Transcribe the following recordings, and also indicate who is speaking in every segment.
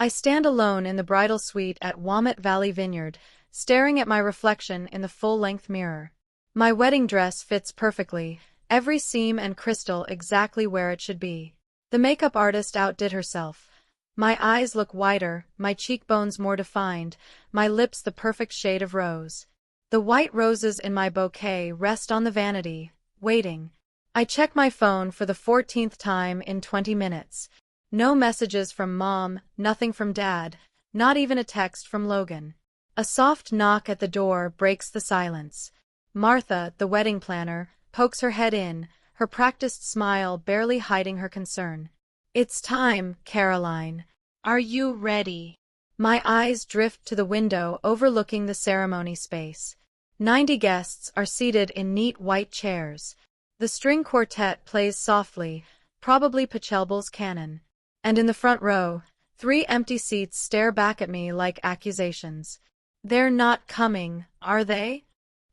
Speaker 1: I stand alone in the bridal suite at Willamette Valley Vineyard, staring at my reflection in the full-length mirror. My wedding dress fits perfectly, every seam and crystal exactly where it should be. The makeup artist outdid herself. My eyes look wider, my cheekbones more defined, my lips the perfect shade of rose. The white roses in my bouquet rest on the vanity, waiting. I check my phone for the 14th time in 20 minutes. No messages from Mom, nothing from Dad, not even a text from Logan. A soft knock at the door breaks the silence. Martha, the wedding planner, pokes her head in, her practiced smile barely hiding her concern. "It's time, Caroline. Are you ready?" My eyes drift to the window overlooking the ceremony space. 90 guests are seated in neat white chairs. The string quartet plays softly, probably Pachelbel's canon. And in the front row, 3 empty seats stare back at me like accusations. They're not coming, are they?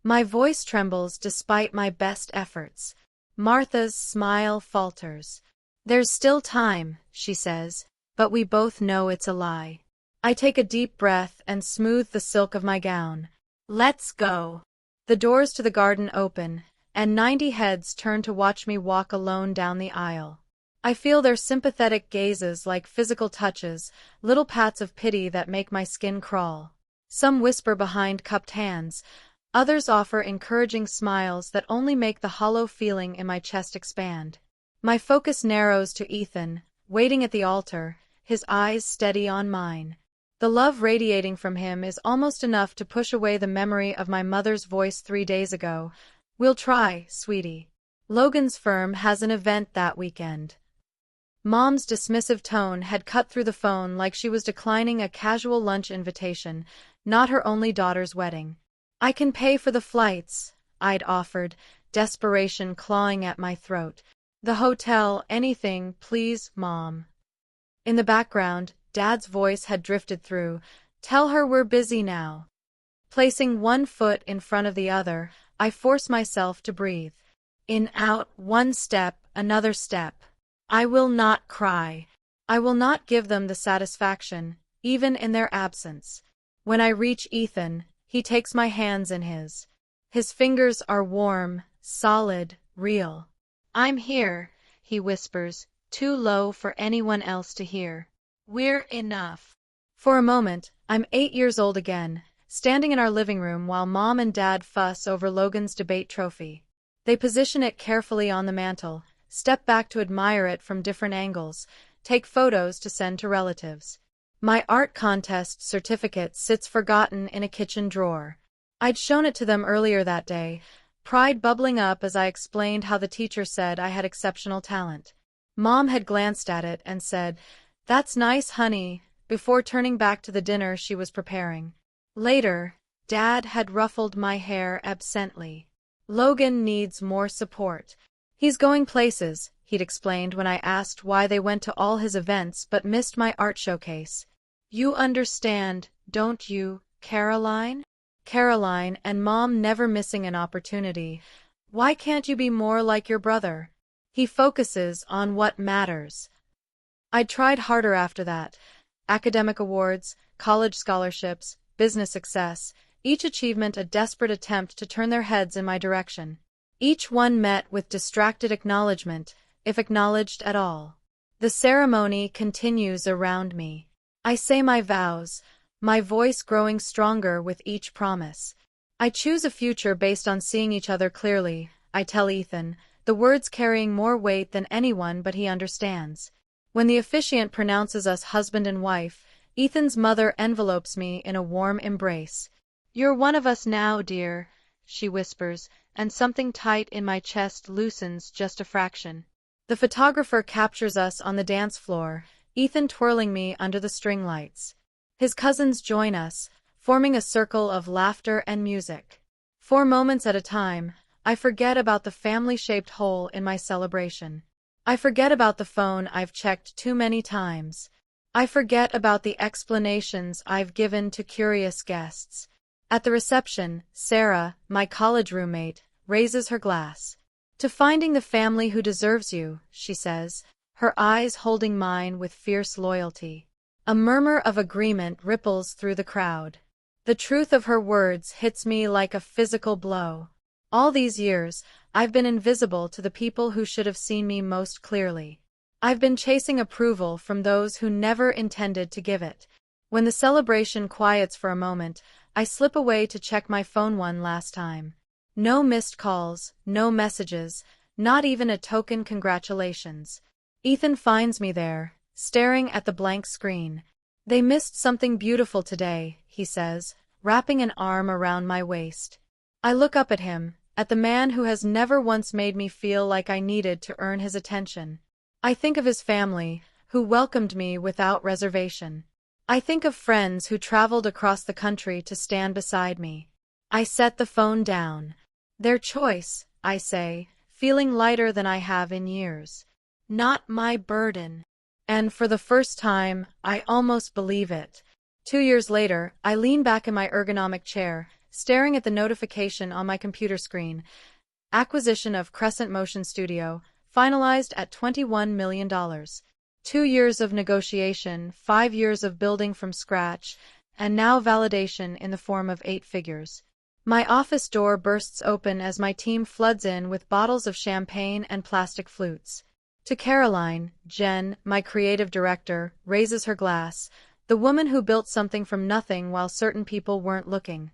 Speaker 1: My voice trembles despite my best efforts. Martha's smile falters. "There's still time," she says, but we both know it's a lie. I take a deep breath and smooth the silk of my gown. "Let's go." The doors to the garden open, and 90 heads turn to watch me walk alone down the aisle. I feel their sympathetic gazes like physical touches, little pats of pity that make my skin crawl. Some whisper behind cupped hands, others offer encouraging smiles that only make the hollow feeling in my chest expand. My focus narrows to Ethan, waiting at the altar, his eyes steady on mine. The love radiating from him is almost enough to push away the memory of my mother's voice 3 days ago. "We'll try, sweetie. Logan's firm has an event that weekend." Mom's dismissive tone had cut through the phone like she was declining a casual lunch invitation, not her only daughter's wedding. "I can pay for the flights," I'd offered, desperation clawing at my throat. "The hotel, anything, please, Mom." In the background, Dad's voice had drifted through. "Tell her we're busy now." Placing one foot in front of the other, I force myself to breathe. In, out, one step, another step. I will not cry. I will not give them the satisfaction, even in their absence. When I reach Ethan, he takes my hands in his. His fingers are warm, solid, real. "I'm here," he whispers, too low for anyone else to hear. "We're enough." For a moment, I'm 8 years old again, standing in our living room while Mom and Dad fuss over Logan's debate trophy. They position it carefully on the mantel, step back to admire it from different angles, take photos to send to relatives. My art contest certificate sits forgotten in a kitchen drawer. I'd shown it to them earlier that day, pride bubbling up as I explained how the teacher said I had exceptional talent. Mom had glanced at it and said, "That's nice, honey," before turning back to the dinner she was preparing. Later, Dad had ruffled my hair absently. "Logan needs more support. He's going places," he'd explained when I asked why they went to all his events but missed my art showcase. "You understand, don't you, Caroline?" Caroline and Mom never missing an opportunity. "Why can't you be more like your brother? He focuses on what matters." I'd tried harder after that. Academic awards, college scholarships, business success, each achievement a desperate attempt to turn their heads in my direction. Each one met with distracted acknowledgement, if acknowledged at all. The ceremony continues around me. I say my vows, my voice growing stronger with each promise. "I choose a future based on seeing each other clearly," I tell Ethan, the words carrying more weight than anyone but he understands. When the officiant pronounces us husband and wife, Ethan's mother envelopes me in a warm embrace. "You're one of us now, dear," she whispers, and something tight in my chest loosens just a fraction. The photographer captures us on the dance floor, Ethan twirling me under the string lights. His cousins join us, forming a circle of laughter and music. For moments at a time, I forget about the family-shaped hole in my celebration. I forget about the phone I've checked too many times. I forget about the explanations I've given to curious guests. At the reception, Sarah, my college roommate, raises her glass. "To finding the family who deserves you," she says, her eyes holding mine with fierce loyalty. A murmur of agreement ripples through the crowd. The truth of her words hits me like a physical blow. All these years, I've been invisible to the people who should have seen me most clearly. I've been chasing approval from those who never intended to give it. When the celebration quiets for a moment, I slip away to check my phone one last time. No missed calls, no messages, not even a token congratulations. Ethan finds me there, staring at the blank screen. "They missed something beautiful today," he says, wrapping an arm around my waist. I look up at him, at the man who has never once made me feel like I needed to earn his attention. I think of his family, who welcomed me without reservation. I think of friends who traveled across the country to stand beside me. I set the phone down. "Their choice," I say, feeling lighter than I have in years. "Not my burden." And for the first time, I almost believe it. 2 years later, I lean back in my ergonomic chair, staring at the notification on my computer screen. Acquisition of Crescent Motion Studio, finalized at $21 million. 2 years of negotiation, 5 years of building from scratch, and now validation in the form of 8 figures. My office door bursts open as my team floods in with bottles of champagne and plastic flutes. To Caroline, Jen, my creative director, raises her glass, the woman who built something from nothing while certain people weren't looking.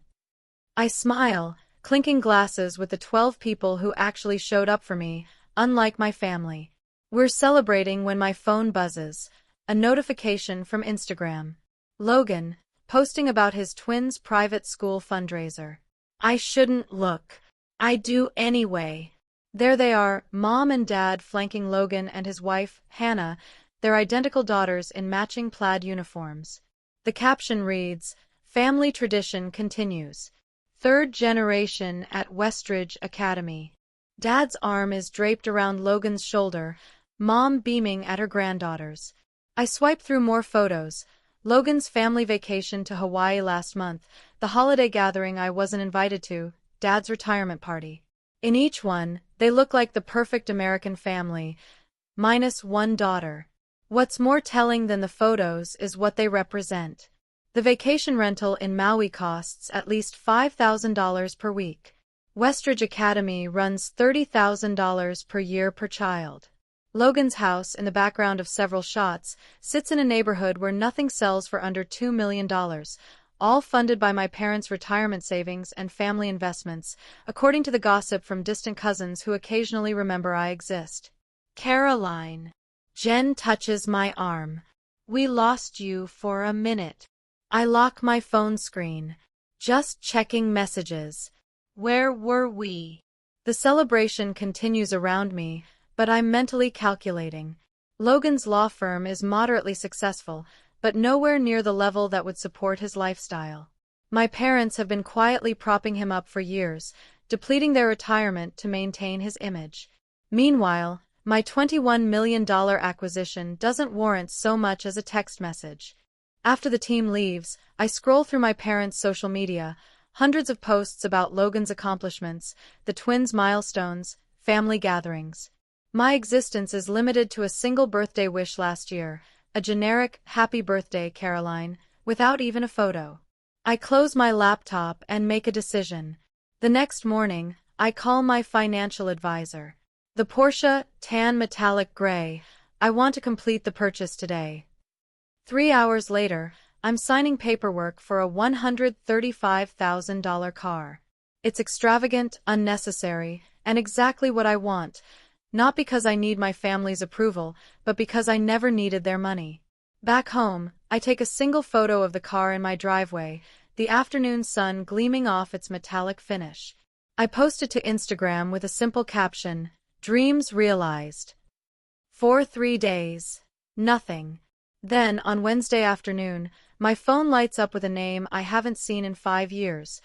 Speaker 1: I smile, clinking glasses with the 12 people who actually showed up for me, unlike my family. We're celebrating when my phone buzzes. A notification from Instagram. Logan, posting about his twins' private school fundraiser. I shouldn't look. I do anyway. There they are, Mom and Dad flanking Logan and his wife, Hannah, their identical daughters in matching plaid uniforms. The caption reads, "Family tradition continues. Third generation at Westridge Academy." Dad's arm is draped around Logan's shoulder, Mom beaming at her granddaughters. I swipe through more photos. Logan's family vacation to Hawaii last month, the holiday gathering I wasn't invited to, Dad's retirement party. In each one, they look like the perfect American family, minus one daughter. What's more telling than the photos is what they represent. The vacation rental in Maui costs at least $5,000 per week. Westridge Academy runs $30,000 per year per child. Logan's house, in the background of several shots, sits in a neighborhood where nothing sells for under $2 million, all funded by my parents' retirement savings and family investments, according to the gossip from distant cousins who occasionally remember I exist. Caroline. Jen touches my arm. "We lost you for a minute." I lock my phone screen. "Just checking messages." "Where were we?" The celebration continues around me, but I'm mentally calculating. Logan's law firm is moderately successful, but nowhere near the level that would support his lifestyle. My parents have been quietly propping him up for years, depleting their retirement to maintain his image. Meanwhile, my $21 million acquisition doesn't warrant so much as a text message. After the team leaves, I scroll through my parents' social media, hundreds of posts about Logan's accomplishments, the twins' milestones, family gatherings. My existence is limited to a single birthday wish last year, a generic, "Happy Birthday, Caroline," without even a photo. I close my laptop and make a decision. The next morning, I call my financial advisor. The Porsche, tan metallic gray. I want to complete the purchase today. 3 hours later, I'm signing paperwork for a $135,000 car. It's extravagant, unnecessary, and exactly what I want. Not because I need my family's approval, but because I never needed their money. Back home, I take a single photo of the car in my driveway, the afternoon sun gleaming off its metallic finish. I post it to Instagram with a simple caption, "Dreams realized." For 3 days. Nothing. Then, on Wednesday afternoon, my phone lights up with a name I haven't seen in 5 years.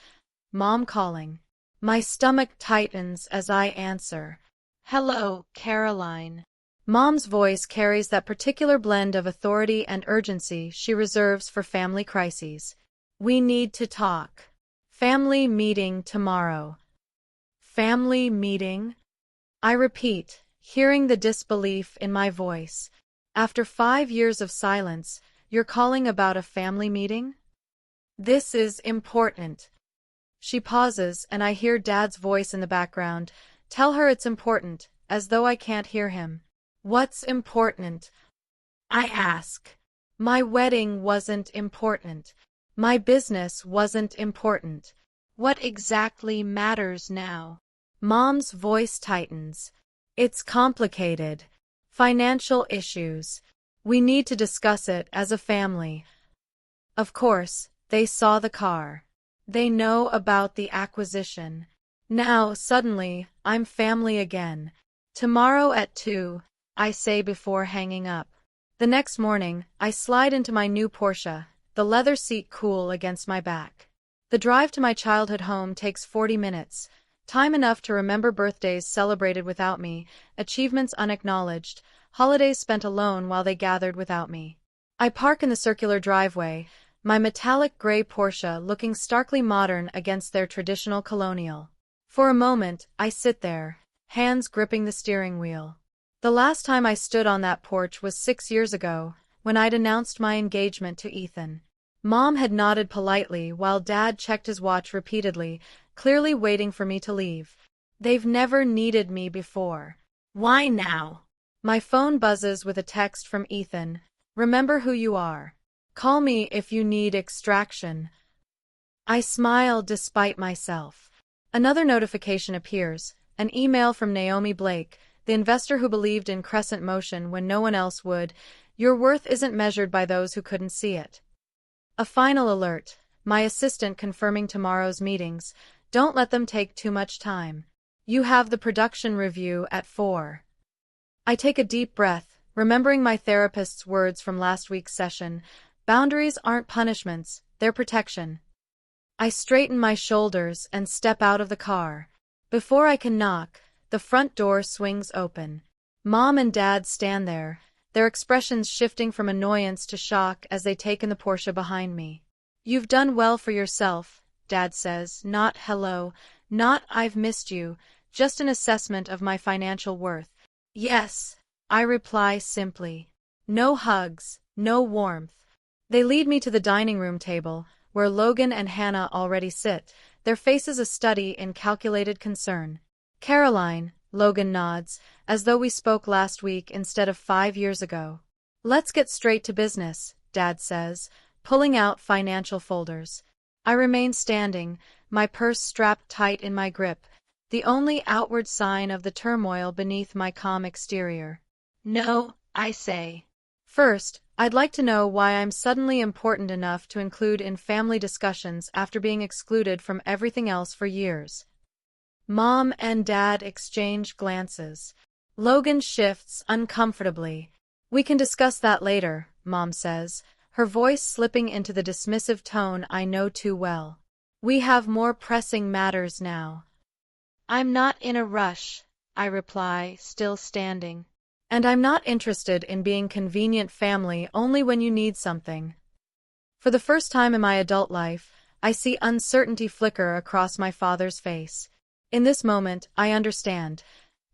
Speaker 1: Mom calling. My stomach tightens as I answer. "Hello, Caroline." Mom's voice carries that particular blend of authority and urgency she reserves for family crises. "We need to talk. Family meeting tomorrow." Family meeting? I repeat, hearing the disbelief in my voice. After 5 years of silence, You're calling about a family meeting? This is important. She pauses, and I hear Dad's voice in the background. Tell her it's important, as though I can't hear him. What's important? I ask. My wedding wasn't important. My business wasn't important. What exactly matters now? Mom's voice tightens. It's complicated. Financial issues. We need to discuss it as a family. Of course, they saw the car. They know about the acquisition. Now, suddenly, I'm family again. Tomorrow at 2, I say before hanging up. The next morning, I slide into my new Porsche, the leather seat cool against my back. The drive to my childhood home takes 40 minutes, time enough to remember birthdays celebrated without me, achievements unacknowledged, holidays spent alone while they gathered without me. I park in the circular driveway, my metallic gray Porsche looking starkly modern against their traditional colonial. For a moment, I sit there, hands gripping the steering wheel. The last time I stood on that porch was 6 years ago, when I'd announced my engagement to Ethan. Mom had nodded politely while Dad checked his watch repeatedly, clearly waiting for me to leave. They've never needed me before. Why now? My phone buzzes with a text from Ethan. Remember who you are. Call me if you need extraction. I smile despite myself. Another notification appears, an email from Naomi Blake, the investor who believed in crescent motion when no one else would. Your worth isn't measured by those who couldn't see it. A final alert, my assistant confirming tomorrow's meetings. Don't let them take too much time. You have the production review at 4. I take a deep breath, remembering my therapist's words from last week's session. Boundaries aren't punishments, they're protection. I straighten my shoulders and step out of the car. Before I can knock, the front door swings open. Mom and Dad stand there, their expressions shifting from annoyance to shock as they take in the Porsche behind me. You've done well for yourself, Dad says, not hello, not I've missed you, just an assessment of my financial worth. Yes, I reply simply. No hugs, no warmth. They lead me to the dining room table, where Logan and Hannah already sit, their faces a study in calculated concern. Caroline, Logan nods, as though we spoke last week instead of 5 years ago. Let's get straight to business, Dad says, pulling out financial folders. I remain standing, my purse strapped tight in my grip, the only outward sign of the turmoil beneath my calm exterior. No, I say. First, I'd like to know why I'm suddenly important enough to include in family discussions after being excluded from everything else for years. Mom and Dad exchange glances. Logan shifts uncomfortably. We can discuss that later, Mom says, her voice slipping into the dismissive tone I know too well. We have more pressing matters now. I'm not in a rush, I reply, still standing. And I'm not interested in being convenient family only when you need something. For the first time in my adult life, I see uncertainty flicker across my father's face. In this moment, I understand.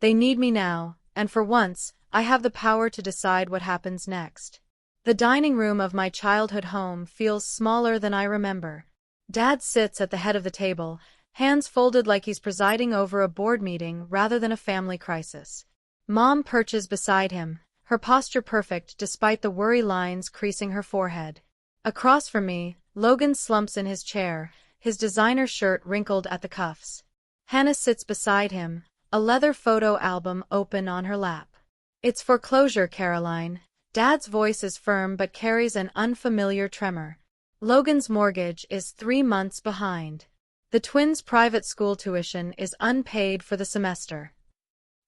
Speaker 1: They need me now, and for once, I have the power to decide what happens next. The dining room of my childhood home feels smaller than I remember. Dad sits at the head of the table, hands folded like he's presiding over a board meeting rather than a family crisis. Mom perches beside him, her posture perfect despite the worry lines creasing her forehead. Across from me, Logan slumps in his chair, his designer shirt wrinkled at the cuffs. Hannah sits beside him, a leather photo album open on her lap. It's foreclosure, Caroline. Dad's voice is firm but carries an unfamiliar tremor. Logan's mortgage is 3 months behind. The twins' private school tuition is unpaid for the semester.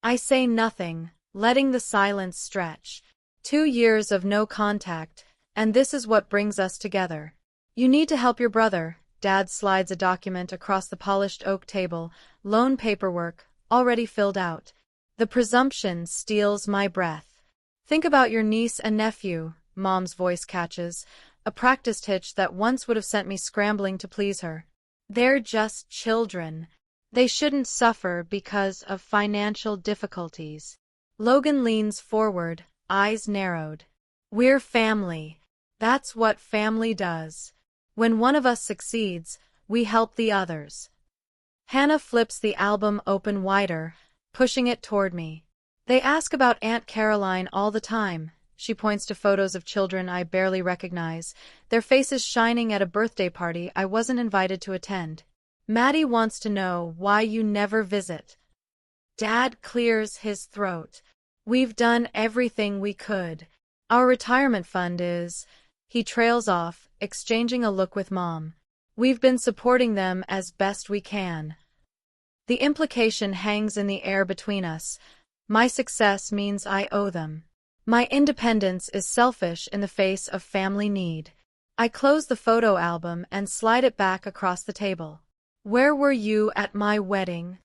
Speaker 1: I say nothing, letting the silence stretch. 2 years of no contact, and this is what brings us together. You need to help your brother. Dad slides a document across the polished oak table, loan paperwork, already filled out. The presumption steals my breath. Think about your niece and nephew, Mom's voice catches, a practiced hitch that once would have sent me scrambling to please her. They're just children. They shouldn't suffer because of financial difficulties. Logan leans forward, eyes narrowed. We're family. That's what family does. When one of us succeeds, we help the others. Hannah flips the album open wider, pushing it toward me. They ask about Aunt Caroline all the time. She points to photos of children I barely recognize, their faces shining at a birthday party I wasn't invited to attend. Maddie wants to know why you never visit. Dad clears his throat. We've done everything we could. Our retirement fund is… He trails off, exchanging a look with Mom. We've been supporting them as best we can. The implication hangs in the air between us. My success means I owe them. My independence is selfish in the face of family need. I close the photo album and slide it back across the table. Where were you at my wedding?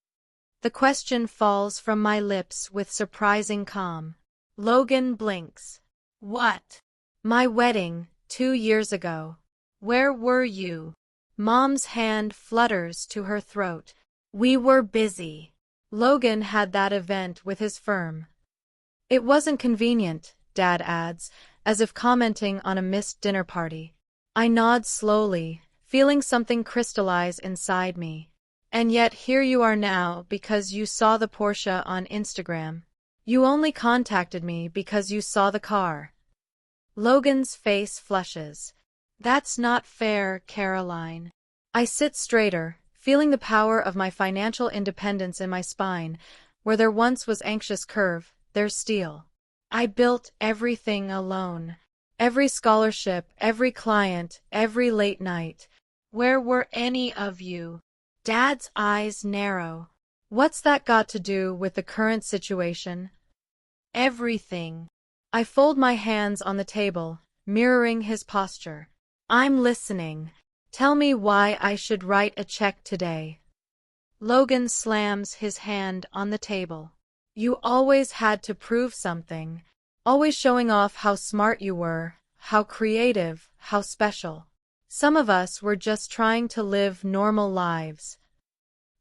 Speaker 1: The question falls from my lips with surprising calm. Logan blinks. What? My wedding, 2 years ago. Where were you? Mom's hand flutters to her throat. We were busy. Logan had that event with his firm. It wasn't convenient, Dad adds, as if commenting on a missed dinner party. I nod slowly, feeling something crystallize inside me. And yet here you are now because you saw the Porsche on Instagram. You only contacted me because you saw the car. Logan's face flushes. That's not fair, Caroline. I sit straighter, feeling the power of my financial independence in my spine. Where there once was anxious curve, there's steel. I built everything alone. Every scholarship, every client, every late night. Where were any of you? Dad's eyes narrow. What's that got to do with the current situation? Everything. I fold my hands on the table, mirroring his posture. I'm listening. Tell me why I should write a check today. Logan slams his hand on the table. You always had to prove something. Always showing off how smart you were, how creative, how special. Some of us were just trying to live normal lives.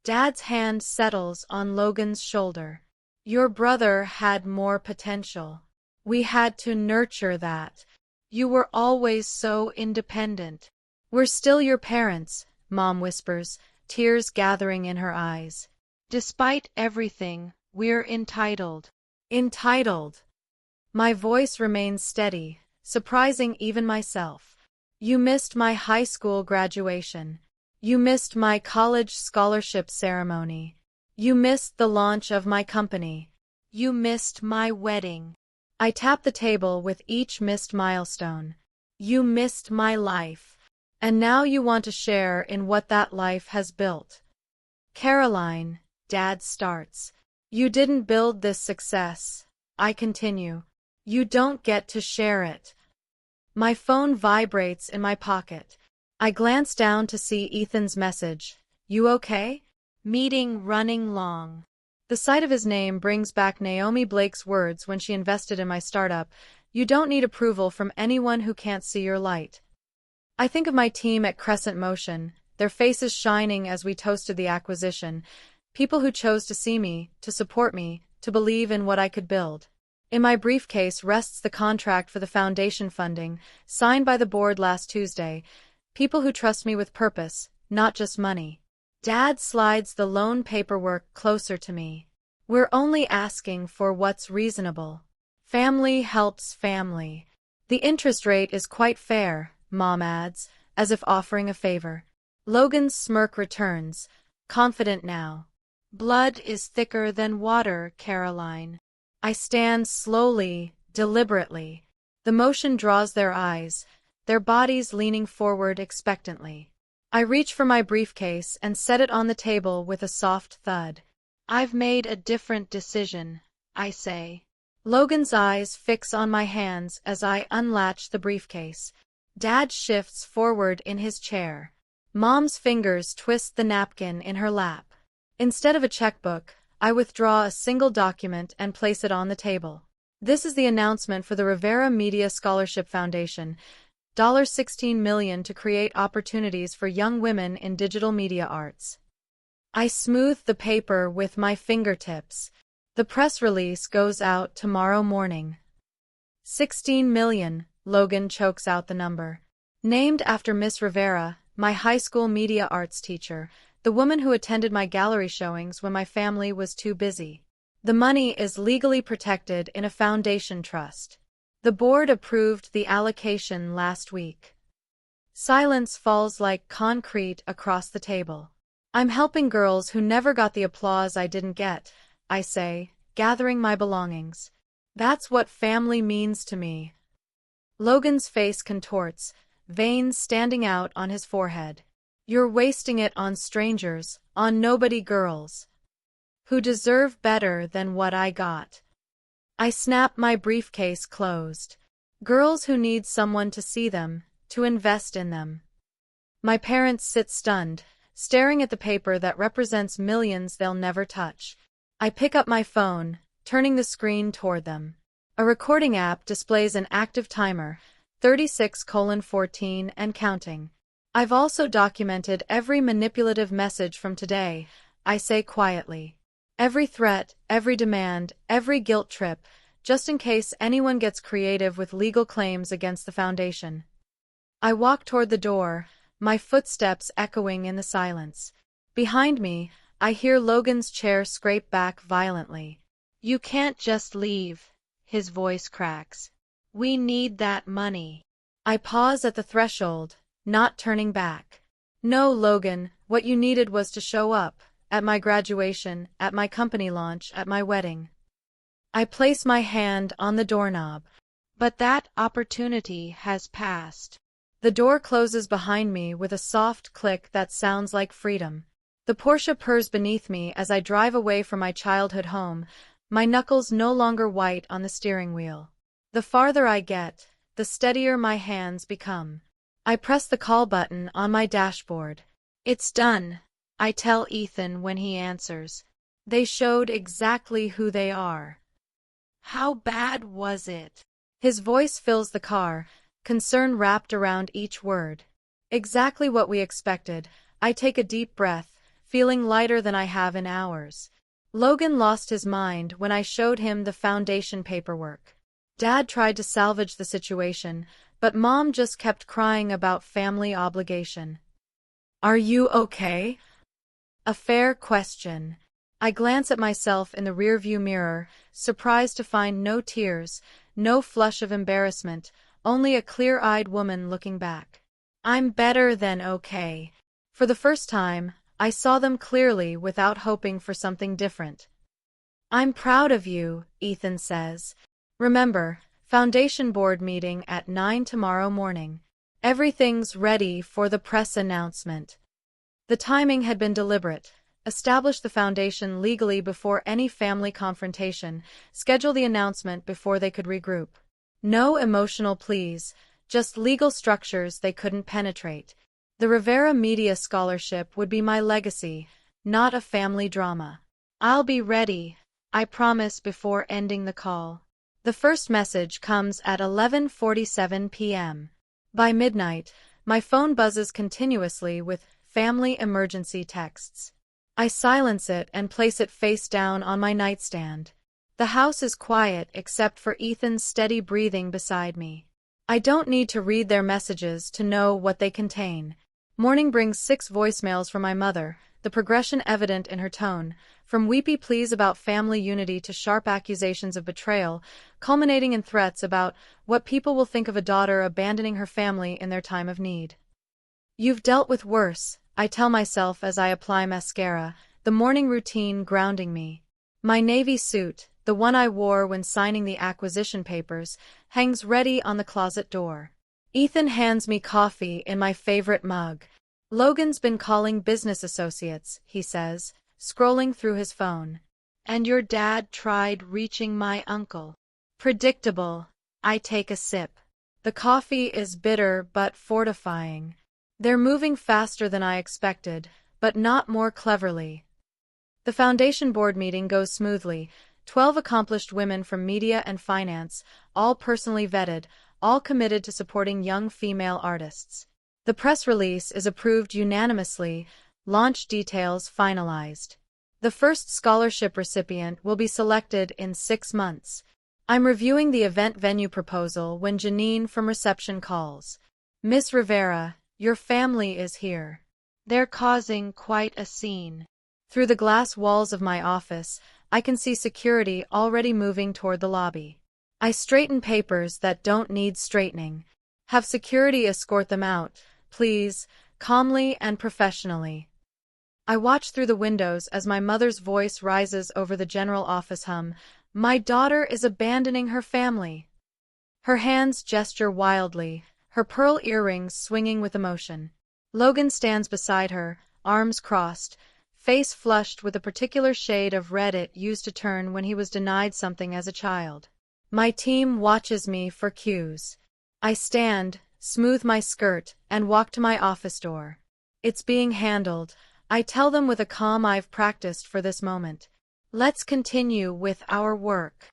Speaker 1: Dad's hand settles on Logan's shoulder. Your brother had more potential. We had to nurture that. You were always so independent. We're still your parents, Mom whispers, tears gathering in her eyes. Despite everything, we're entitled. Entitled. My voice remains steady, surprising even myself. You missed my high school graduation. You missed my college scholarship ceremony. You missed the launch of my company. You missed my wedding. I tap the table with each missed milestone. You missed my life. And now you want to share in what that life has built. Caroline, Dad starts. You didn't build this success. I continue. You don't get to share it. My phone vibrates in my pocket. I glance down to see Ethan's message. You okay? Meeting running long. The sight of his name brings back Naomi Blake's words when she invested in my startup. You don't need approval from anyone who can't see your light. I think of my team at Crescent Motion, their faces shining as we toasted the acquisition. People who chose to see me, to support me, to believe in what I could build. In my briefcase rests the contract for the foundation funding, signed by the board last Tuesday. People who trust me with purpose, not just money. Dad slides the loan paperwork closer to me. We're only asking for what's reasonable. Family helps family. The interest rate is quite fair, Mom adds, as if offering a favor. Logan's smirk returns, confident now. Blood is thicker than water, Caroline. I stand slowly, deliberately. The motion draws their eyes, their bodies leaning forward expectantly. I reach for my briefcase and set it on the table with a soft thud. I've made a different decision, I say. Logan's eyes fix on my hands as I unlatch the briefcase. Dad shifts forward in his chair. Mom's fingers twist the napkin in her lap. Instead of a checkbook, I withdraw a single document and place it on the table. This is the announcement for the Rivera Media Scholarship Foundation. $16 million to create opportunities for young women in digital media arts. I smooth the paper with my fingertips. The press release goes out tomorrow morning. $16 million, Logan chokes out the number. Named after Miss Rivera, my high school media arts teacher, the woman who attended my gallery showings when my family was too busy. The money is legally protected in a foundation trust. The board approved the allocation last week. Silence falls like concrete across the table. I'm helping girls who never got the applause I didn't get, I say, gathering my belongings. That's what family means to me. Logan's face contorts, veins standing out on his forehead. You're wasting it on strangers, on nobody girls, who deserve better than what I got. I snap my briefcase closed. Girls who need someone to see them, to invest in them. My parents sit stunned, staring at the paper that represents millions they'll never touch. I pick up my phone, turning the screen toward them. A recording app displays an active timer, 36:14 and counting. I've also documented every manipulative message from today, I say quietly. Every threat, every demand, every guilt trip, just in case anyone gets creative with legal claims against the foundation. I walk toward the door, my footsteps echoing in the silence. Behind me, I hear Logan's chair scrape back violently. You can't just leave, his voice cracks. We need that money. I pause at the threshold, not turning back. No, Logan, what you needed was to show up, at my graduation, at my company launch, at my wedding. I place my hand on the doorknob. But that opportunity has passed. The door closes behind me with a soft click that sounds like freedom. The Porsche purrs beneath me as I drive away from my childhood home, my knuckles no longer white on the steering wheel. The farther I get, the steadier my hands become. I press the call button on my dashboard. It's done, I tell Ethan when he answers. They showed exactly who they are. How bad was it? His voice fills the car, concern wrapped around each word. Exactly what we expected. I take a deep breath, feeling lighter than I have in hours. Logan lost his mind when I showed him the foundation paperwork. Dad tried to salvage the situation, but Mom just kept crying about family obligation. Are you okay? A fair question. I glance at myself in the rearview mirror, surprised to find no tears, no flush of embarrassment, only a clear-eyed woman looking back. I'm better than okay. For the first time, I saw them clearly without hoping for something different. I'm proud of you, Ethan says. Remember, foundation board meeting at 9 tomorrow morning. Everything's ready for the press announcement. The timing had been deliberate. Establish the foundation legally before any family confrontation, schedule the announcement before they could regroup. No emotional pleas, just legal structures they couldn't penetrate. The Rivera Media Scholarship would be my legacy, not a family drama. I'll be ready, I promise before ending the call. The first message comes at 11:47 p.m. By midnight, my phone buzzes continuously with family emergency texts. I silence it and place it face down on my nightstand. The house is quiet except for Ethan's steady breathing beside me. I don't need to read their messages to know what they contain. Morning brings 6 voicemails from my mother, the progression evident in her tone, from weepy pleas about family unity to sharp accusations of betrayal, culminating in threats about what people will think of a daughter abandoning her family in their time of need. You've dealt with worse, I tell myself as I apply mascara, the morning routine grounding me. My navy suit, the one I wore when signing the acquisition papers, hangs ready on the closet door. Ethan hands me coffee in my favorite mug. Logan's been calling business associates, he says, scrolling through his phone. And your dad tried reaching my uncle. Predictable. I take a sip. The coffee is bitter but fortifying. They're moving faster than I expected, but not more cleverly. The foundation board meeting goes smoothly. 12 accomplished women from media and finance, all personally vetted, all committed to supporting young female artists. The press release is approved unanimously, launch details finalized. The first scholarship recipient will be selected in 6 months. I'm reviewing the event venue proposal when Janine from reception calls. Miss Rivera, your family is here. They're causing quite a scene. Through the glass walls of my office, I can see security already moving toward the lobby. I straighten papers that don't need straightening. Have security escort them out, please, calmly and professionally. I watch through the windows as my mother's voice rises over the general office hum. My daughter is abandoning her family. Her hands gesture wildly, her pearl earrings swinging with emotion. Logan stands beside her, arms crossed, face flushed with a particular shade of red it used to turn when he was denied something as a child. My team watches me for cues. I stand, smooth my skirt, and walk to my office door. It's being handled, I tell them with a calm I've practiced for this moment. Let's continue with our work.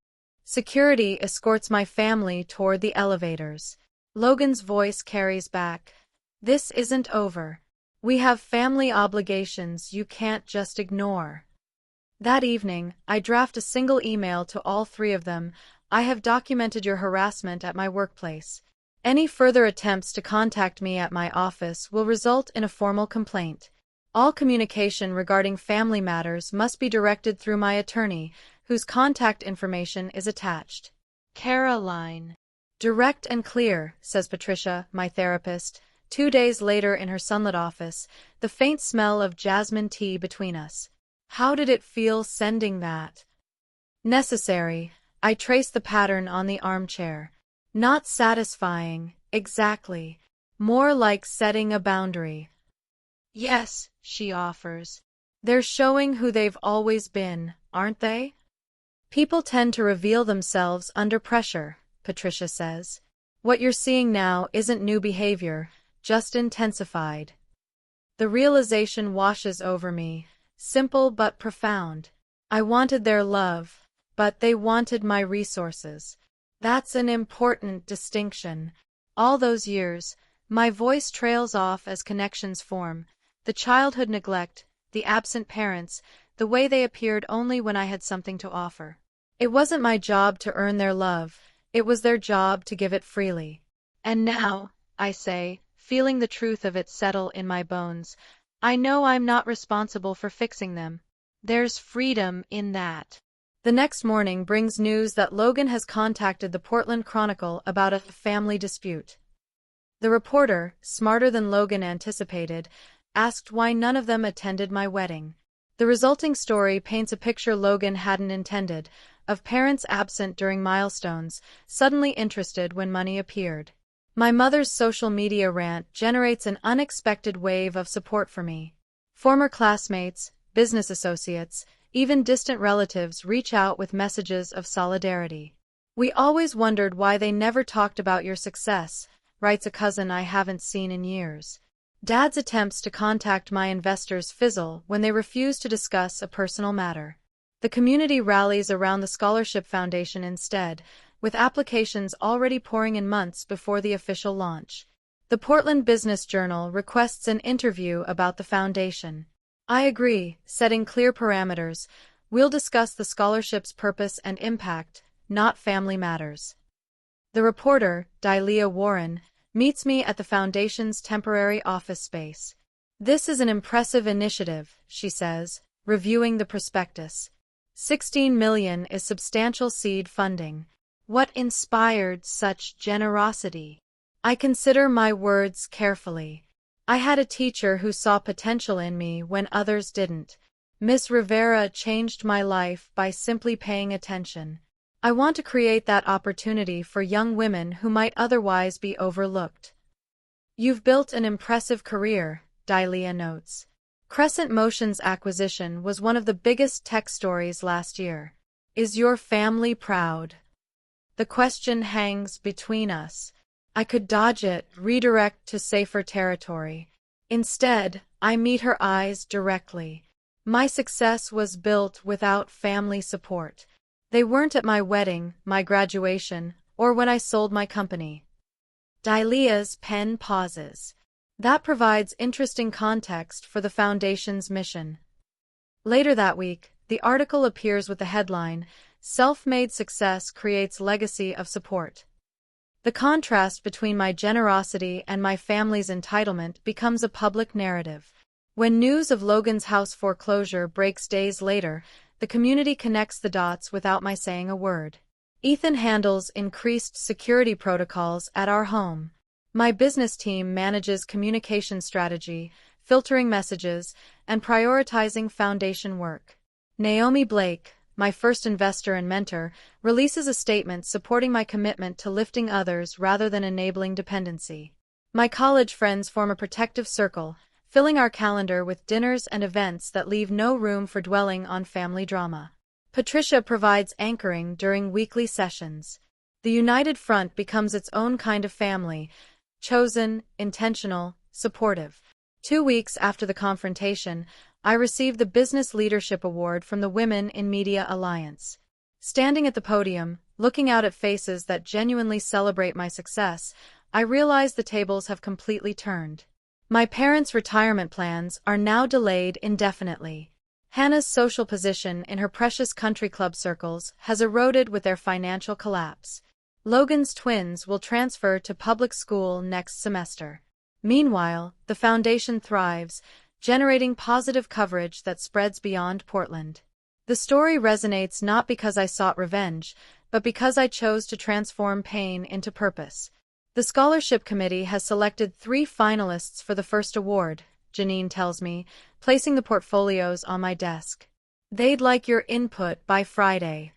Speaker 1: Security escorts my family toward the elevators. Logan's voice carries back. This isn't over. We have family obligations you can't just ignore. That evening, I draft a single email to all three of them. I have documented your harassment at my workplace. Any further attempts to contact me at my office will result in a formal complaint. All communication regarding family matters must be directed through my attorney, whose contact information is attached. Caroline. Direct and clear, says Patricia, my therapist. 2 days later in her sunlit office, the faint smell of jasmine tea between us. How did it feel sending that? Necessary. I trace the pattern on the armchair. Not satisfying, exactly. More like setting a boundary. Yes, she offers. They're showing who they've always been, aren't they? People tend to reveal themselves under pressure, Patricia says. What you're seeing now isn't new behavior, just intensified. The realization washes over me, simple but profound. I wanted their love, but they wanted my resources. That's an important distinction. All those years, my voice trails off as connections form. The childhood neglect, the absent parents, the way they appeared only when I had something to offer. It wasn't my job to earn their love, it was their job to give it freely. And now, I say, feeling the truth of it settle in my bones, I know I'm not responsible for fixing them. There's freedom in that. The next morning brings news that Logan has contacted the Portland Chronicle about a family dispute. The reporter, smarter than Logan anticipated, asked why none of them attended my wedding. The resulting story paints a picture Logan hadn't intended, of parents absent during milestones, suddenly interested when money appeared. My mother's social media rant generates an unexpected wave of support for me. Former classmates, business associates, even distant relatives reach out with messages of solidarity. We always wondered why they never talked about your success, writes a cousin I haven't seen in years. Dad's attempts to contact my investors fizzle when they refuse to discuss a personal matter. The community rallies around the Scholarship Foundation instead, with applications already pouring in months before the official launch. The Portland Business Journal requests an interview about the foundation. I agree, setting clear parameters. We'll discuss the scholarship's purpose and impact, not family matters. The reporter, Dilea Warren, meets me at the foundation's temporary office space. This is an impressive initiative, she says, reviewing the prospectus. $16 million is substantial seed funding. What inspired such generosity? I consider my words carefully. I had a teacher who saw potential in me when others didn't. Miss Rivera changed my life by simply paying attention. I want to create that opportunity for young women who might otherwise be overlooked. You've built an impressive career, Dilea notes. Crescent Motion's acquisition was one of the biggest tech stories last year. Is your family proud? The question hangs between us. I could dodge it, redirect to safer territory. Instead, I meet her eyes directly. My success was built without family support. They weren't at my wedding, my graduation, or when I sold my company. Dilea's pen pauses. That provides interesting context for the Foundation's mission. Later that week, the article appears with the headline, self-made success creates legacy of support. The contrast between my generosity and my family's entitlement becomes a public narrative. When news of Logan's house foreclosure breaks days later, the community connects the dots without my saying a word. Ethan handles increased security protocols at our home. My business team manages communication strategy, filtering messages, and prioritizing foundation work. Naomi Blake, my first investor and mentor, releases a statement supporting my commitment to lifting others rather than enabling dependency. My college friends form a protective circle, filling our calendar with dinners and events that leave no room for dwelling on family drama. Patricia provides anchoring during weekly sessions. The united front becomes its own kind of family, chosen, intentional, supportive. 2 weeks after the confrontation, I received the Business Leadership Award from the Women in Media Alliance. Standing at the podium, looking out at faces that genuinely celebrate my success, I realize the tables have completely turned. My parents' retirement plans are now delayed indefinitely. Hannah's social position in her precious country club circles has eroded with their financial collapse. Logan's twins will transfer to public school next semester. Meanwhile, the foundation thrives, generating positive coverage that spreads beyond Portland. The story resonates not because I sought revenge, but because I chose to transform pain into purpose. The scholarship committee has selected 3 finalists for the first award, Janine tells me, placing the portfolios on my desk. They'd like your input by Friday.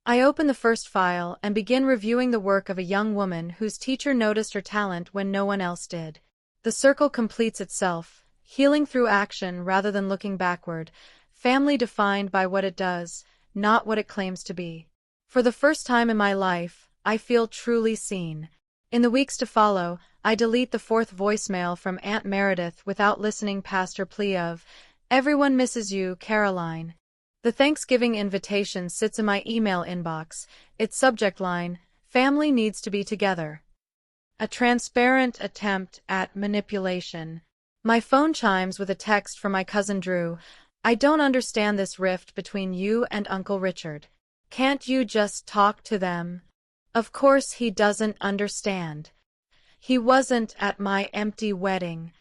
Speaker 1: I open the first file and begin reviewing the work of a young woman whose teacher noticed her talent when no one else did. The circle completes itself, healing through action rather than looking backward, family defined by what it does, not what it claims to be. For the first time in my life, I feel truly seen. In the weeks to follow, I delete the 4th voicemail from Aunt Meredith without listening past her plea of, "Everyone misses you, Caroline." The Thanksgiving invitation sits in my email inbox, its subject line, "Family needs to be together." A transparent attempt at manipulation. My phone chimes with a text from my cousin Drew. "I don't understand this rift between you and Uncle Richard. Can't you just talk to them?" Of course he doesn't understand. He wasn't at my empty wedding.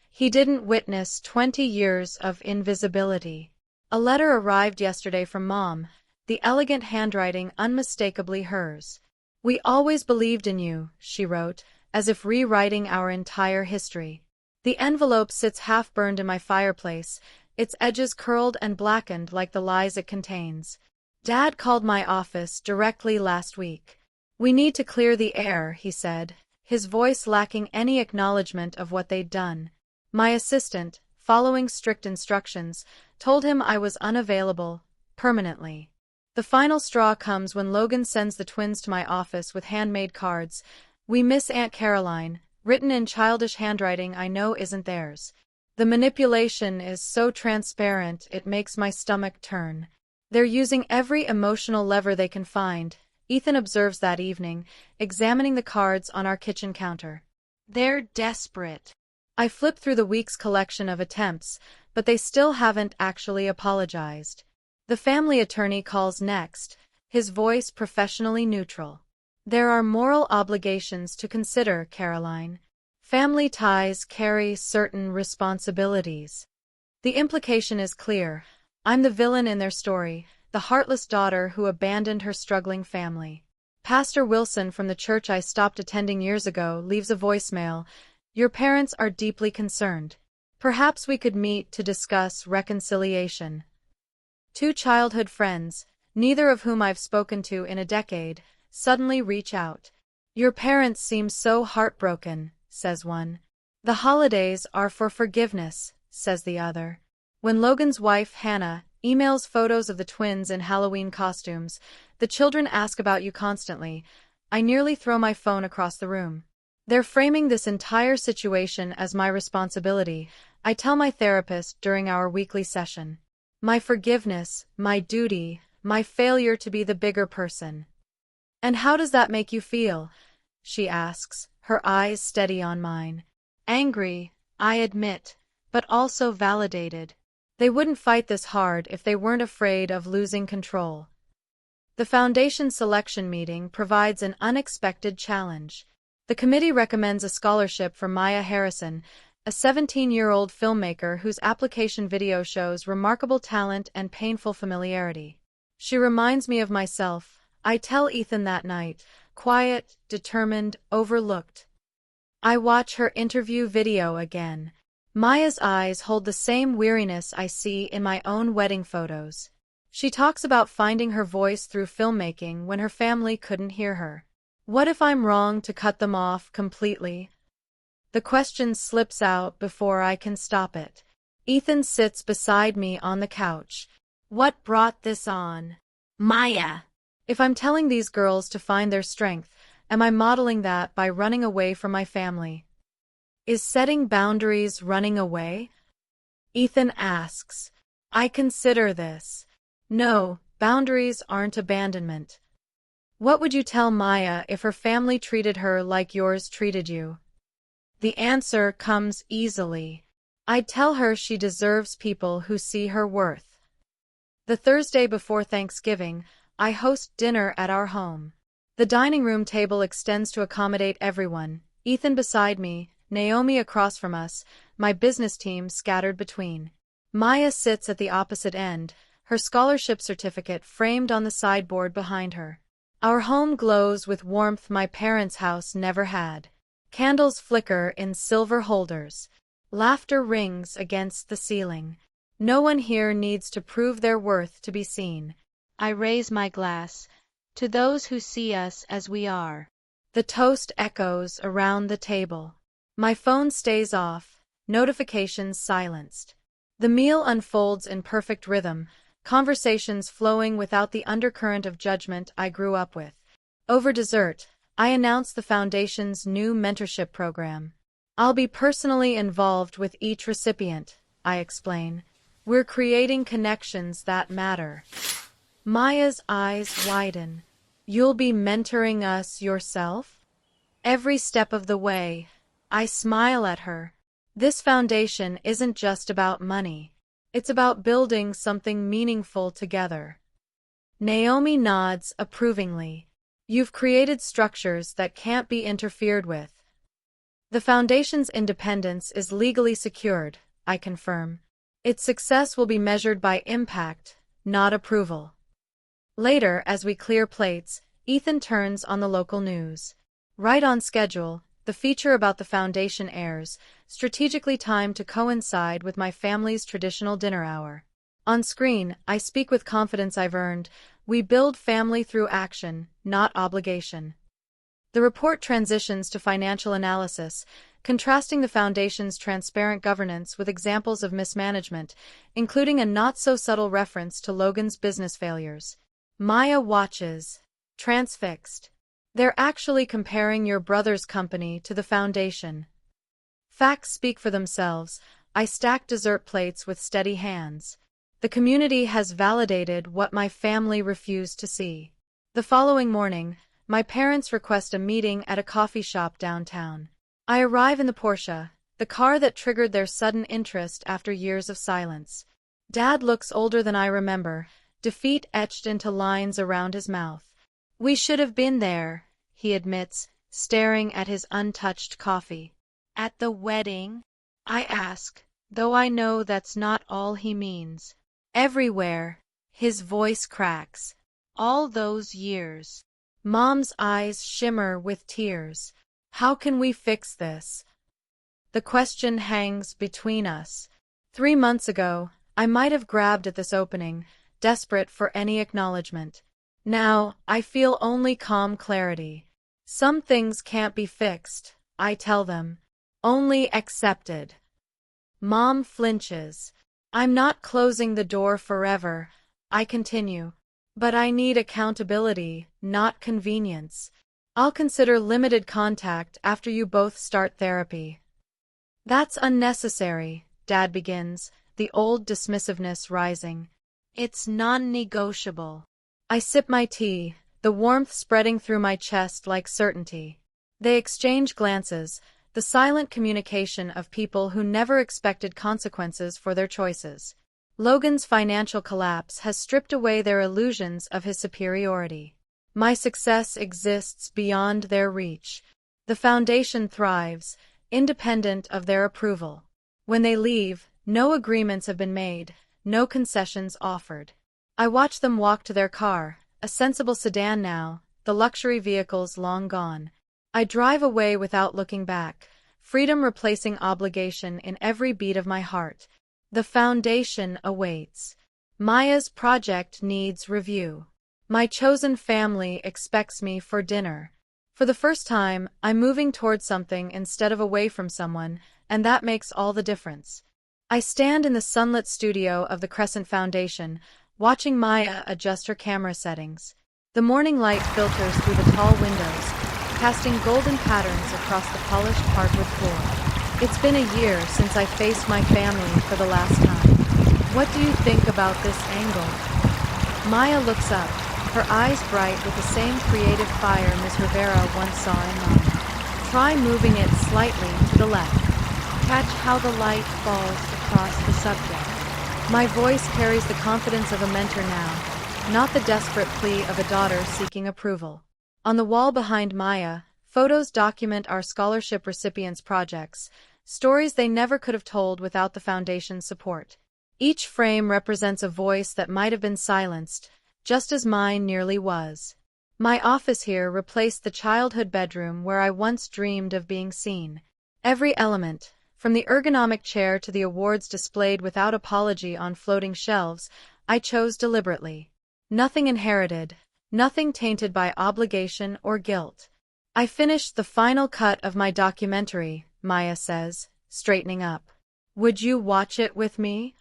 Speaker 1: He didn't witness 20 years of invisibility. A letter arrived yesterday from Mom, the elegant handwriting unmistakably hers. "We always believed in you," she wrote, as if rewriting our entire history. The envelope sits half-burned in my fireplace, its edges curled and blackened like the lies it contains. "Dad called my office directly last week. We need to clear the air," he said, his voice lacking any acknowledgement of what they'd done. My assistant, following strict instructions, told him I was unavailable, permanently. The final straw comes when Logan sends the twins to my office with handmade cards. "We miss Aunt Caroline," written in childish handwriting I know isn't theirs. The manipulation is so transparent it makes my stomach turn. They're using every emotional lever they can find, Ethan observes that evening, examining the cards on our kitchen counter. They're desperate. I flip through the week's collection of attempts, but they still haven't actually apologized. The family attorney calls next, his voice professionally neutral. "There are moral obligations to consider, Caroline. Family ties carry certain responsibilities." The implication is clear. I'm the villain in their story, the heartless daughter who abandoned her struggling family. Pastor Wilson from the church I stopped attending years ago leaves a voicemail. "Your parents are deeply concerned. Perhaps we could meet to discuss reconciliation." 2 childhood friends, neither of whom I've spoken to in a decade, suddenly reach out. "Your parents seem so heartbroken," says one. "The holidays are for forgiveness," says the other. When Logan's wife, Hannah, emails photos of the twins in Halloween costumes, "The children ask about you constantly," I nearly throw my phone across the room. They're framing this entire situation as my responsibility, I tell my therapist during our weekly session. My forgiveness, my duty, my failure to be the bigger person. "And how does that make you feel?" she asks, her eyes steady on mine. "Angry, I admit, but also validated. They wouldn't fight this hard if they weren't afraid of losing control." The foundation selection meeting provides an unexpected challenge. The committee recommends a scholarship for Maya Harrison, a 17-year-old filmmaker whose application video shows remarkable talent and painful familiarity. She reminds me of myself, I tell Ethan that night, quiet, determined, overlooked. I watch her interview video again. Maya's eyes hold the same weariness I see in my own wedding photos. She talks about finding her voice through filmmaking when her family couldn't hear her. What if I'm wrong to cut them off completely? The question slips out before I can stop it. Ethan sits beside me on the couch. What brought this on? Maya. If I'm telling these girls to find their strength, am I modeling that by running away from my family? Is setting boundaries running away? Ethan asks. I consider this. No, boundaries aren't abandonment. What would you tell Maya if her family treated her like yours treated you? The answer comes easily. I'd tell her she deserves people who see her worth. The Thursday before Thanksgiving, I host dinner at our home. The dining room table extends to accommodate everyone. Ethan beside me, Naomi across from us, my business team scattered between. Maya sits at the opposite end, her scholarship certificate framed on the sideboard behind her. Our home glows with warmth my parents' house never had. Candles flicker in silver holders. Laughter rings against the ceiling. No one here needs to prove their worth to be seen. I raise my glass to those who see us as we are. The toast echoes around the table. My phone stays off, notifications silenced. The meal unfolds in perfect rhythm, conversations flowing without the undercurrent of judgment I grew up with. Over dessert, I announce the Foundation's new mentorship program. I'll be personally involved with each recipient, I explain. We're creating connections that matter. Maya's eyes widen. You'll be mentoring us yourself? Every step of the way, I smile at her. This foundation isn't just about money. It's about building something meaningful together. Naomi nods approvingly. You've created structures that can't be interfered with. The foundation's independence is legally secured, I confirm. Its success will be measured by impact, not approval. Later, as we clear plates, Ethan turns on the local news. Right on schedule, the feature about the foundation airs, strategically timed to coincide with my family's traditional dinner hour. On screen, I speak with confidence I've earned. We build family through action, not obligation. The report transitions to financial analysis, contrasting the foundation's transparent governance with examples of mismanagement, including a not-so-subtle reference to Logan's business failures. Maya watches, transfixed. They're actually comparing your brother's company to the foundation. Facts speak for themselves. I stack dessert plates with steady hands. The community has validated what my family refused to see. The following morning, my parents request a meeting at a coffee shop downtown. I arrive in the Porsche, the car that triggered their sudden interest after years of silence. Dad looks older than I remember, defeat etched into lines around his mouth. We should have been there, he admits, staring at his untouched coffee. At the wedding? I ask, though I know that's not all he means. Everywhere, his voice cracks. All those years. Mom's eyes shimmer with tears. How can we fix this? The question hangs between us. 3 months ago, I might have grabbed at this opening, desperate for any acknowledgement. Now, I feel only calm clarity. Some things can't be fixed, I tell them. Only accepted. Mom flinches. I'm not closing the door forever, I continue. But I need accountability, not convenience. I'll consider limited contact after you both start therapy. That's unnecessary, Dad begins, the old dismissiveness rising. It's non-negotiable. I sip my tea, the warmth spreading through my chest like certainty. They exchange glances, the silent communication of people who never expected consequences for their choices. Logan's financial collapse has stripped away their illusions of his superiority. My success exists beyond their reach. The foundation thrives, independent of their approval. When they leave, no agreements have been made, no concessions offered. I watch them walk to their car, a sensible sedan now, the luxury vehicles long gone. I drive away without looking back, freedom replacing obligation in every beat of my heart. The foundation awaits. Maya's project needs review. My chosen family expects me for dinner. For the first time, I'm moving towards something instead of away from someone, and that makes all the difference. I stand in the sunlit studio of the Crescent Foundation, watching Maya adjust her camera settings. The morning light filters through the tall windows, casting golden patterns across the polished hardwood floor. It's been a year since I faced my family for the last time. What do you think about this angle? Maya looks up, her eyes bright with the same creative fire Ms. Rivera once saw in mine. Try moving it slightly to the left. Catch how the light falls across the subject. My voice carries the confidence of a mentor now, not the desperate plea of a daughter seeking approval. On the wall behind Maya, photos document our scholarship recipients' projects, stories they never could have told without the Foundation's support. Each frame represents a voice that might have been silenced, just as mine nearly was. My office here replaced the childhood bedroom where I once dreamed of being seen. Every element, from the ergonomic chair to the awards displayed without apology on floating shelves, I chose deliberately. Nothing inherited, nothing tainted by obligation or guilt. I finished the final cut of my documentary, Maya says, straightening up. Would you watch it with me?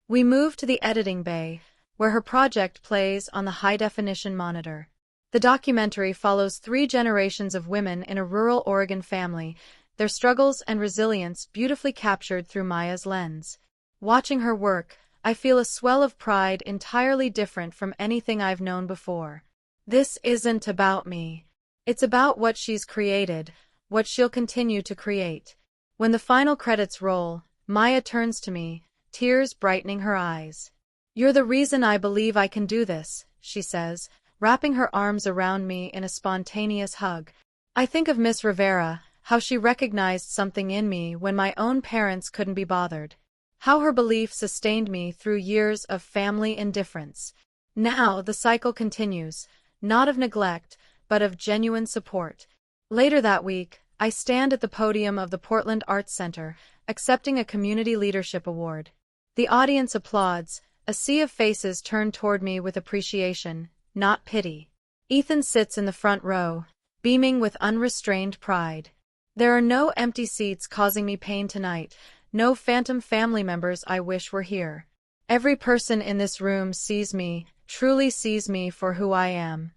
Speaker 1: We move to the editing bay, where her project plays on the high-definition monitor. The documentary follows 3 generations of women in a rural Oregon family, their struggles and resilience beautifully captured through Maya's lens. Watching her work, I feel a swell of pride entirely different from anything I've known before. This isn't about me. It's about what she's created, what she'll continue to create. When the final credits roll, Maya turns to me, tears brightening her eyes. You're the reason I believe I can do this, she says, wrapping her arms around me in a spontaneous hug. I think of Miss Rivera, how she recognized something in me when my own parents couldn't be bothered. How her belief sustained me through years of family indifference. Now the cycle continues, not of neglect, but of genuine support. Later that week, I stand at the podium of the Portland Arts Center, accepting a Community Leadership Award. The audience applauds, a sea of faces turn toward me with appreciation, not pity. Ethan sits in the front row, beaming with unrestrained pride. There are no empty seats causing me pain tonight, no phantom family members I wish were here. Every person in this room sees me, truly sees me for who I am.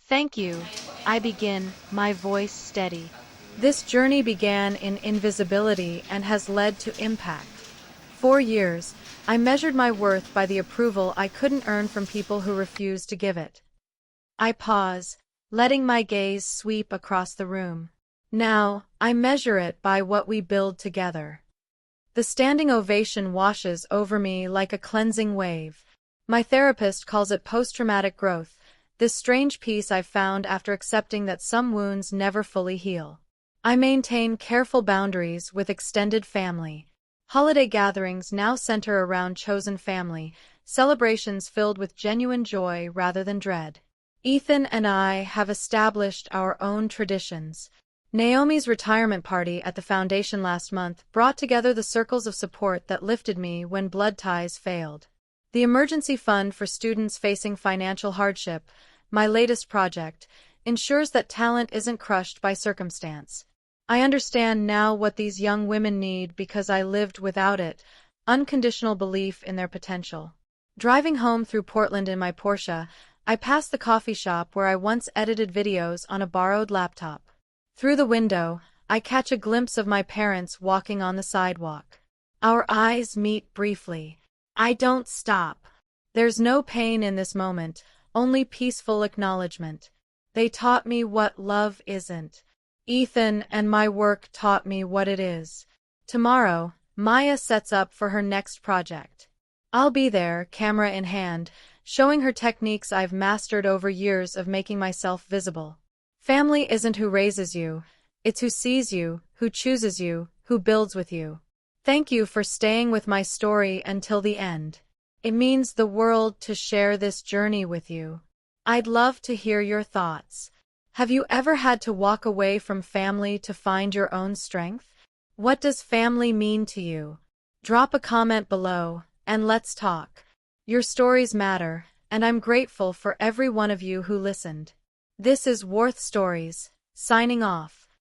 Speaker 1: Thank you, I begin, my voice steady. This journey began in invisibility and has led to impact. 4 years, I measured my worth by the approval I couldn't earn from people who refused to give it. I pause, letting my gaze sweep across the room. Now, I measure it by what we build together. The standing ovation washes over me like a cleansing wave. My therapist calls it post-traumatic growth, this strange peace I've found after accepting that some wounds never fully heal. I maintain careful boundaries with extended family. Holiday gatherings now center around chosen family, celebrations filled with genuine joy rather than dread. Ethan and I have established our own traditions. Naomi's retirement party at the foundation last month brought together the circles of support that lifted me when blood ties failed. The emergency fund for students facing financial hardship, my latest project, ensures that talent isn't crushed by circumstance. I understand now what these young women need because I lived without it, unconditional belief in their potential. Driving home through Portland in my Porsche, I pass the coffee shop where I once edited videos on a borrowed laptop. Through the window, I catch a glimpse of my parents walking on the sidewalk. Our eyes meet briefly. I don't stop. There's no pain in this moment, only peaceful acknowledgement. They taught me what love isn't. Ethan and my work taught me what it is. Tomorrow, Maya sets up for her next project. I'll be there, camera in hand, showing her techniques I've mastered over years of making myself visible. Family isn't who raises you, it's who sees you, who chooses you, who builds with you. Thank you for staying with my story until the end. It means the world to share this journey with you. I'd love to hear your thoughts. Have you ever had to walk away from family to find your own strength? What does family mean to you? Drop a comment below, and let's talk. Your stories matter, and I'm grateful for every one of you who listened. This is Warth Stories, signing off.